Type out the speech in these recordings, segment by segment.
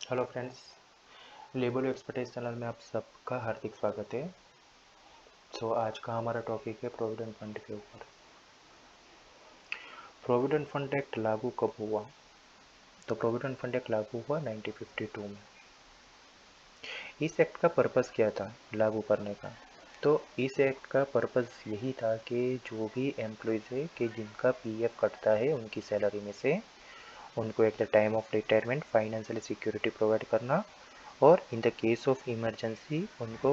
Hello friends, label expertise channel में आप सबका हार्दिक स्वागत है। आज का हमारा टॉपिक है प्रोविडेंट फंड के ऊपर। प्रोविडेंट फंड एक्ट लागू कब हुआ? तो प्रोविडेंट फंड एक्ट लागू हुआ 1952 में। इस एक्ट का पर्पस क्या था लागू करने का? तो इस एक्ट का पर्पस यही था कि जो भी एम्प्लॉयज़ है कि जिनका पीएफ कटता है उनकी सैलरी में से, उनको at the time of retirement financial security provide करना, और in the case of emergency उनको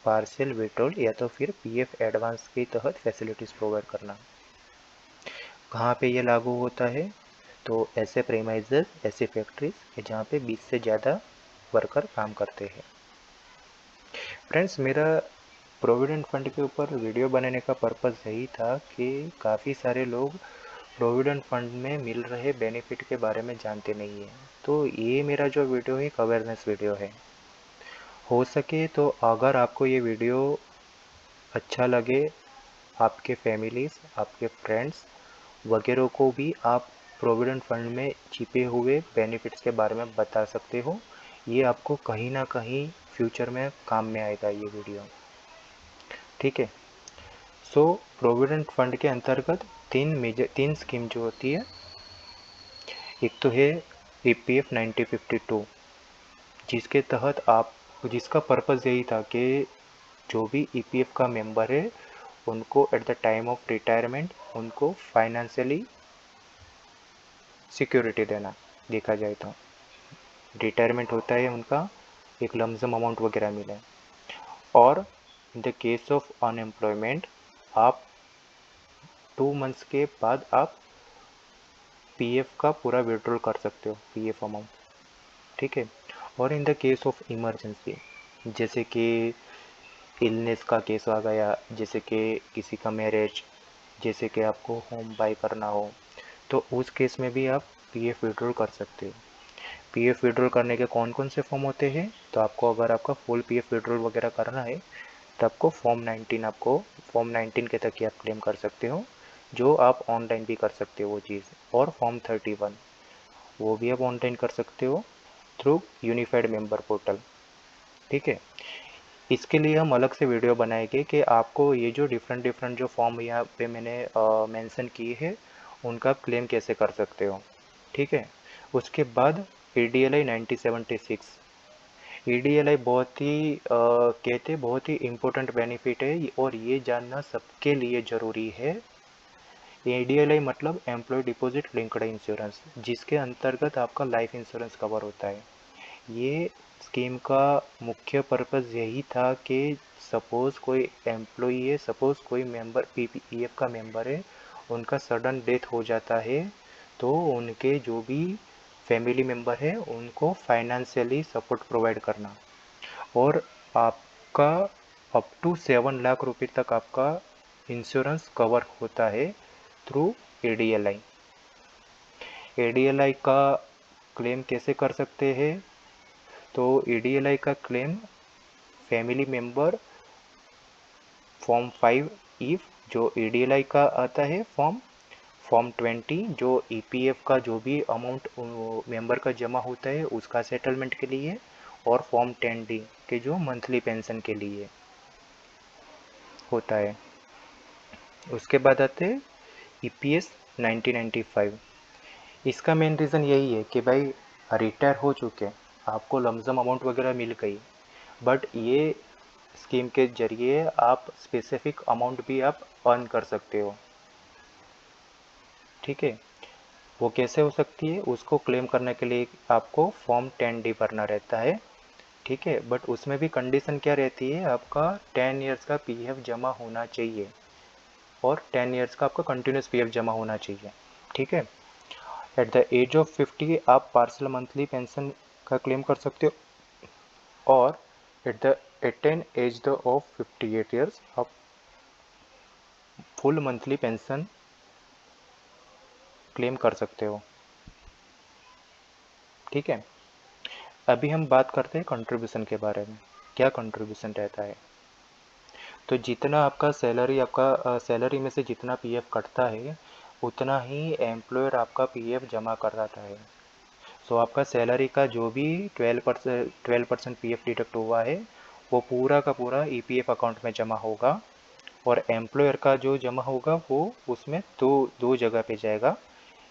पार्शियल विड्रॉल या तो फिर पीएफ एडवांस के तहत फैसिलिटीज़ प्रोवाइड करना। कहाँ पे ये लागू होता है? तो ऐसे प्रेमाइजेस, ऐसे फैक्ट्रीज जहाँ पे 20 से ज़्यादा वर्कर काम करते हैं। फ्रेंड्स, मेरा प्रोविडेंट फंड के ऊपर वीडियो बनाने का पर्पज़ यही था कि काफ़ी सारे लोग प्रोविडेंट फंड में मिल रहे बेनिफिट के बारे में जानते नहीं हैं। तो ये मेरा जो वीडियो है एक अवेयरनेस वीडियो है। हो सके तो अगर आपको ये वीडियो अच्छा लगे, आपके फैमिलीज़, आपके फ्रेंड्स वगैरह को भी आप प्रोविडेंट फंड में छिपे हुए बेनिफिट्स के बारे में बता सकते हो। ये आपको कहीं ना कहीं फ्यूचर में काम में आएगा ये वीडियो। ठीक है। प्रोविडेंट फंड के अंतर्गत तीन स्कीम जो होती है, एक तो है ईपीएफ 1952, जिसके तहत आप जिसका पर्पज़ यही था कि जो भी ईपीएफ का मेंबर है उनको at the time of retirement उनको फाइनेंशियली सिक्योरिटी देना। देखा जाए तो रिटायरमेंट होता है उनका, एक लमसम अमाउंट वगैरह मिले। और in the case of unemployment आप 2 मंथ्स के बाद आप पीएफ का पूरा विड्रॉल कर सकते हो, पीएफ अमाउंट। ठीक है। और in the case of emergency, जैसे कि इलनेस का केस आ गया, जैसे कि किसी का मैरिज, जैसे कि आपको होम बाय करना हो, तो उस केस में भी आप पीएफ विड्रॉल कर सकते हो। पीएफ विड्रॉल करने के कौन कौन से फॉर्म होते हैं? तो आपको अगर आपका फुल पीएफ विड्रॉल वगैरह करना है तो आपको फॉर्म 19 के तक ही आप क्लेम कर सकते हो, जो आप ऑनलाइन भी कर सकते हो वो चीज़। और फॉर्म 31 वो भी आप ऑनलाइन कर सकते हो थ्रू यूनिफाइड मेंबर पोर्टल। ठीक है। इसके लिए हम अलग से वीडियो बनाएंगे कि आपको ये जो डिफरेंट डिफरेंट जो फॉर्म यहाँ पे मैंने मेंशन किए हैं उनका क्लेम कैसे कर सकते हो। ठीक है। उसके बाद EDLI 1976। EDLI बहुत ही कहते बहुत ही इम्पोर्टेंट बेनिफिट है और ये जानना सबके लिए ज़रूरी है। EDLI मतलब एम्प्लॉय डिपॉजिट लिंक्ड इंश्योरेंस, जिसके अंतर्गत आपका लाइफ इंश्योरेंस कवर होता है। ये स्कीम का मुख्य पर्पज़ यही था कि सपोज़ कोई एम्प्लॉई है, सपोज़ कोई मेंबर पीपीईएफ का मेंबर है, उनका सडन डेथ हो जाता है, तो उनके जो भी फैमिली मेंबर है उनको फाइनेंशियली सपोर्ट प्रोवाइड करना। और आपका अप टू 7 लाख रुपए तक आपका इंश्योरेंस कवर होता है थ्रू एडीएलआई। एडीएलआई का क्लेम कैसे कर सकते हैं? तो EDLI का claim family member form 5 if जो EDLI का आता है फॉर्म 20 जो EPF का जो भी अमाउंट मेंबर का जमा होता है उसका सेटलमेंट के लिए, और फॉर्म 10D के जो मंथली पेंशन के लिए होता है। उसके बाद आते हैं EPS 1995। इसका मेन रीज़न यही है कि भाई रिटायर हो चुके, आपको लमसम अमाउंट वगैरह मिल गई, बट ये स्कीम के जरिए आप स्पेसिफिक अमाउंट भी आप अर्न कर सकते हो। ठीक है। वो कैसे हो सकती है? उसको क्लेम करने के लिए आपको फॉर्म 10D भरना रहता है। ठीक है। बट उसमें भी कंडीशन क्या रहती है? आपका 10 ईयर्स का पीएफ जमा होना चाहिए और 10 ईयर्स का आपका कंटिन्यूस पीएफ जमा होना चाहिए। ठीक है। एट द एज ऑफ 50 आप पार्सल मंथली पेंशन का क्लेम कर सकते हो, और at an age the of 58 years आप फुल मंथली पेंशन क्लेम कर सकते हो। ठीक है। अभी हम बात करते हैं कंट्रीब्यूशन के बारे में। क्या कंट्रीब्यूशन रहता है? तो जितना आपका सैलरी में से जितना पीएफ कटता है उतना ही एम्प्लॉयर आपका पीएफ जमा कराता है। सो आपका सैलरी का जो भी 12% पीएफ डिडक्ट हुआ है वो पूरा का पूरा ईपीएफ अकाउंट में जमा होगा, और एम्प्लॉयर का जो जमा होगा वो उसमें दो दो जगह पे जाएगा।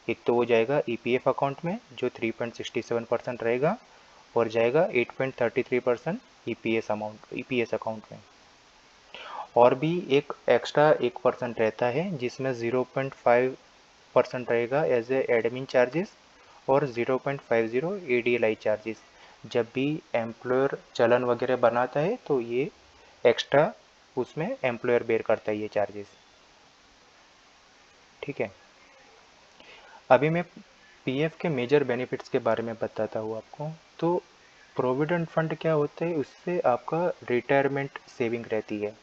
एक तो वो जाएगा ईपीएफ अकाउंट में जो 3.67% रहेगा, और जाएगा 8.33% ईपीएस अकाउंट में। और भी एक एक्स्ट्रा 1% रहता है जिसमें 0.5% रहेगा एज ए एडमिन चार्जेस, और 0.50 एडीएलआई चार्जेस। जब भी एम्प्लॉयर चलन वगैरह बनाता है तो ये एक्स्ट्रा उसमें एम्प्लॉयर बेयर करता है ये चार्जेस। ठीक है, अभी मैं पीएफ के मेजर बेनिफिट्स के बारे में बताता हूँ आपको। तो प्रोविडेंट फंड क्या होता है, उससे आपका रिटायरमेंट सेविंग रहती है।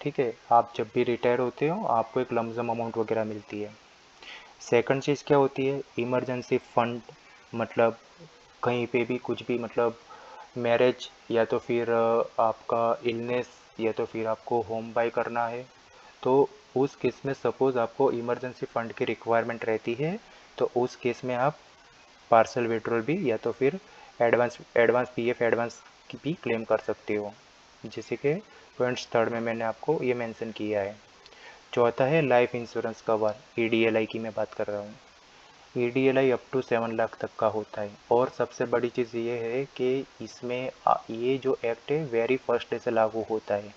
ठीक है, आप जब भी रिटायर होते हो आपको एक लमसम अमाउंट वगैरह मिलती है। सेकंड चीज़ क्या होती है, इमरजेंसी फंड। मतलब कहीं पे भी कुछ भी, मतलब मैरिज, या तो फिर आपका इलनेस, या तो फिर आपको होम बाय करना है, तो उस केस में सपोज़ आपको इमरजेंसी फंड की रिक्वायरमेंट रहती है, तो उस केस में आप पार्सल विड्रॉल भी, या तो फिर एडवांस पीएफ एडवांस की भी क्लेम कर सकते हो, जैसे कि पॉइंट्स थर्ड में मैंने आपको ये मेंशन किया है। चौथा है लाइफ इंश्योरेंस कवर, ईडीएलआई की मैं बात कर रहा हूँ। ईडीएलआई अप टू 7 लाख तक का होता है। और सबसे बड़ी चीज़ ये है कि इसमें ये जो एक्ट है वेरी फर्स्ट डे से लागू होता है।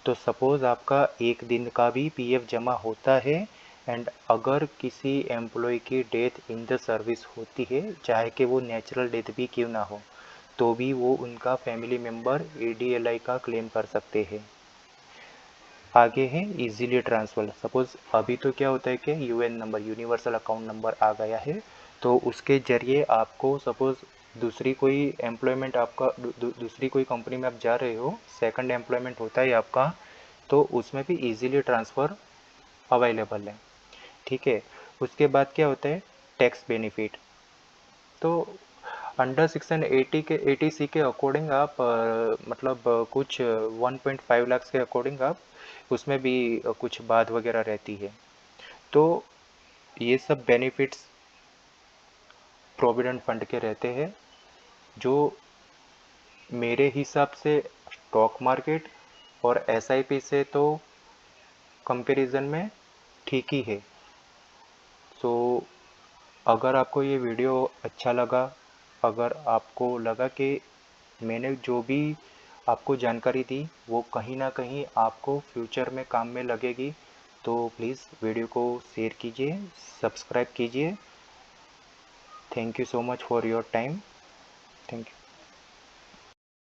तो सपोज़ आपका एक दिन का भी पीएफ जमा होता है, एंड अगर किसी एम्प्लॉय की डेथ इन द सर्विस होती है, चाहे कि वो नेचुरल डेथ भी क्यों ना हो, तो भी वो उनका फैमिली मेम्बर ईडीएलआई का क्लेम कर सकते हैं। आगे है इजीली ट्रांसफर। सपोज अभी तो क्या होता है कि UN number, universal account number आ गया है, तो उसके जरिए आपको सपोज दूसरी कोई एम्प्लॉयमेंट आपका दूसरी कोई कंपनी में आप जा रहे हो, सेकंड एम्प्लॉयमेंट होता है आपका, तो उसमें भी इजीली ट्रांसफ़र अवेलेबल है। ठीक है, उसके बाद क्या होता है, टैक्स बेनिफिट। तो अंडर सेक्शन 80 के अकॉर्डिंग आप मतलब कुछ 1.5 लाख के अकॉर्डिंग आप उसमें भी कुछ बात वगैरह रहती है। तो ये सब बेनिफिट्स प्रोविडेंट फंड के रहते हैं, जो मेरे हिसाब से स्टॉक मार्केट और एसआईपी से तो कंपैरिजन में ठीक ही है। सो अगर आपको ये वीडियो अच्छा लगा, अगर आपको लगा कि मैंने जो भी आपको जानकारी दी वो कहीं ना कहीं आपको फ्यूचर में काम में लगेगी, तो प्लीज़ वीडियो को शेयर कीजिए, सब्सक्राइब कीजिए। Thank you so much for your time. Thank you.